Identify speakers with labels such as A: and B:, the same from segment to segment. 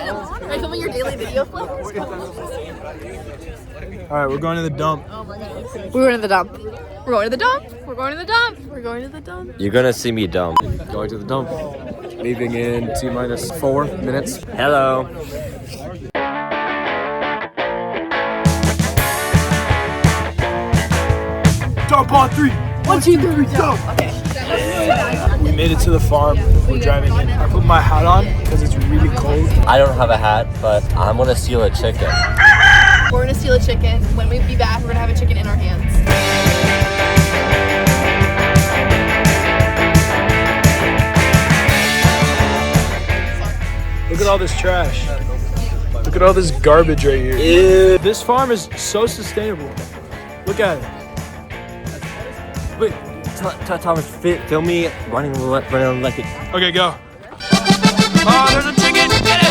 A: Are you filming your daily video clip?
B: Alright, we're going to the dump.
A: We're going to the dump. We're going to the dump. We're going to the dump. We're going to the dump.
C: You're gonna see me dump.
B: Going to the dump. Leaving in T-4 minutes.
C: Hello.
B: Dump on 3. 1, 2, 3, dump.
A: Okay.
B: We made it to the farm. We're driving in. I put my hat on because it's really cold.
C: I don't have a hat, but I'm gonna steal a chicken.
A: We're gonna steal a chicken. When we be back, we're gonna have a chicken in our hands.
B: Look at all this trash. Look at all this garbage right here.
C: Ew.
B: This farm is so sustainable. Look at it.
C: Wait, Thomas, film me running like it.
B: Okay, go. Oh, there's a chicken! Get it!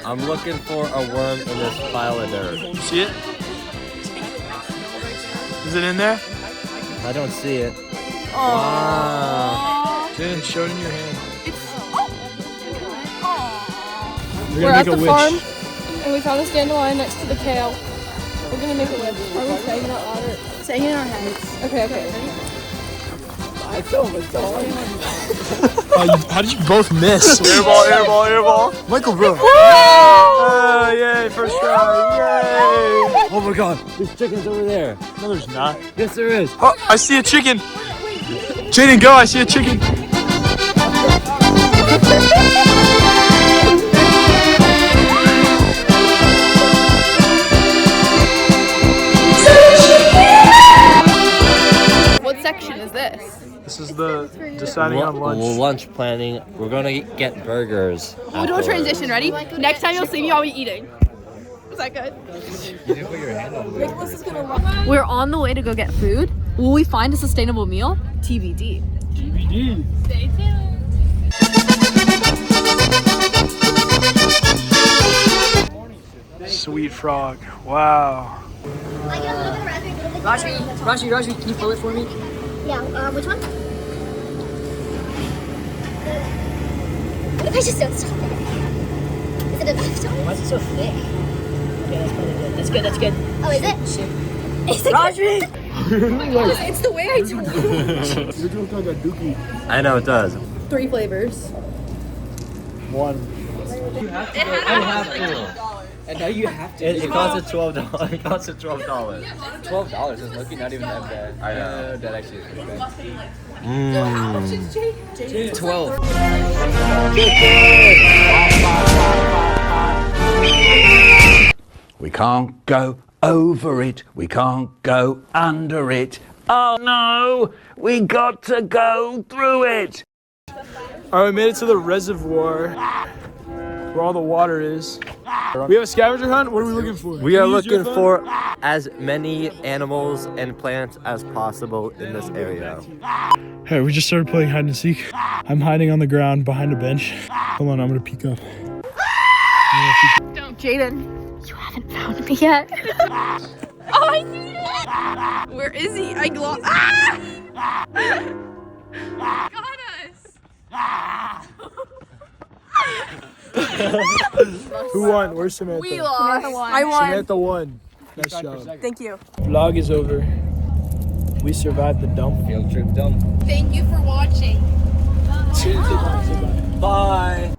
C: I'm looking for a worm in this pile of dirt.
B: You see it? Is it in there?
C: I don't see it.
A: Aww.
C: Wow.
B: Jaden, show it in your hand.
D: We're at the farm, and we found a dandelion next to the kale. We're gonna make a wish. Are we saying it out loud or
A: Saying it in our heads.
D: Okay.
B: How did you both miss? Airball. Michael, bro. Yay, first try. Yay.
C: Oh my god, this chicken's over there.
B: No, there's not.
C: Yes, there is.
B: Oh, I see a chicken. Jaden, go. I see a chicken.
A: What section is this?
B: This is the deciding on lunch.
C: Lunch planning. We're gonna get burgers.
A: We'll do a transition. Ready? Next time you'll see me, I'll be eating. Is that good?
C: You didn't put your hand on it.
A: We're on the way to go get food. Will we find a sustainable meal? TBD.
B: TBD.
A: Stay tuned.
B: Sweet frog. Wow.
E: I get a little bit of raspberry.
A: Rashi, can you fill it for me?
E: Yeah, which one? What if I just don't stop it? Is it a beef stone?
F: Why is it so thick? Okay, that's probably good. That's good.
E: Oh, is it? Is it
F: Raji!
A: It's the way I do it.
B: Yours looks like a dookie.
C: I know it does.
A: 3 flavors.
B: 1.
F: You have to. I have to. And now you have to.
C: It costs $12. It costs $12.
F: $12 is looking not even that bad.
C: I know.
F: That actually is pretty bad.
C: Mmm.
F: 12.
G: We can't go over it, we can't go under it. Oh no, we got to go through it.
B: Alright, we made it to the reservoir where all the water is. We have a scavenger hunt. What are we looking for?
C: We are
B: Can you use your
C: looking
B: phone?
C: for as many animals and plants as possible in this area.
B: Hey, we just started playing hide and seek. I'm hiding on the ground behind a bench. Hold on, I'm gonna peek up.
A: Jaden, you haven't found me yet. Oh, I see it. Where is he? I glossed. Got us.
B: Who won? Where's Samantha?
A: We lost. I won.
B: Samantha won. Nice job.
A: Thank you.
B: Vlog is over. We survived the dump.
C: Field trip done.
A: Thank you for watching.
B: Say bye.
C: Bye.